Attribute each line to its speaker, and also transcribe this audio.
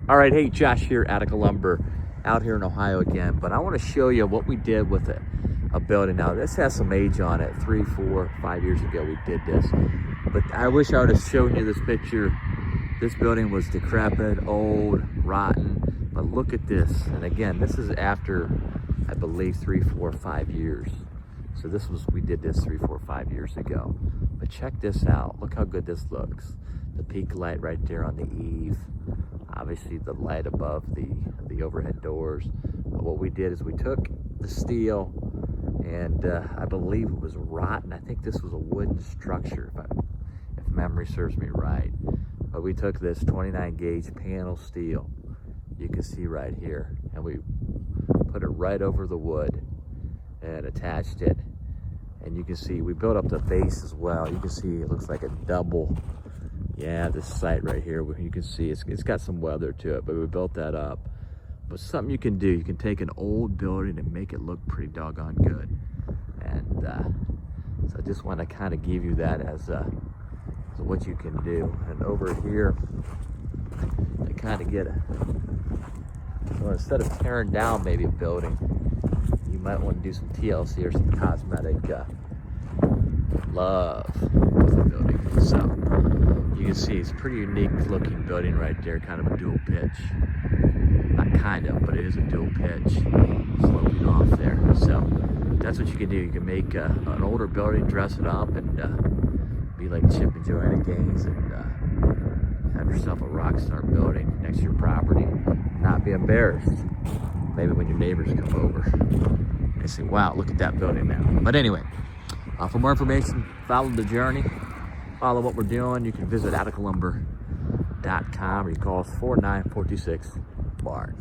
Speaker 1: All right, hey, Josh here, Attica Lumber, out here in Ohio again. But I want to show you what we did with a building. Now, this has some age on it. 3, 4, 5 years ago we did this. But I wish I would have shown you this picture. This building was decrepit, old, rotten. But look at this. And again, this is after, I believe, 3, 4, 5 years. So we did this 3, 4, 5 years ago. But check this out. Look how good this looks. The peak light right there on the eave. Obviously the light above the overhead doors. But what we did is we took the steel and I believe it was rotten. I think this was a wooden structure if memory serves me right. But we took this 29 gauge panel steel, you can see right here, and we put it right over the wood and attached it. And you can see we built up the base as well. You can see it looks like a double. Yeah, this site right here, you can see it's got some weather to it, but we built that up. But something you can do, you can take an old building and make it look pretty doggone good. And so I just want to kind of give you that as what you can do. And over here, to kind of get well, instead of tearing down maybe a building, you might want to do some TLC or some cosmetic love with the building. So you can see it's a pretty unique looking building right there, kind of a dual pitch. Not kind of, but it is a dual pitch, sloping off there. So that's what you can do. You can make an older building, dress it up, and be like Chip and Joanna Gaines, and have yourself a rock star building next to your property. Not be embarrassed. Maybe when your neighbors come over, they say, "Wow, look at that building now." But anyway, for more information, follow the journey. Follow what we're doing. You can visit atticalumber.com or you call us 49426-BARN.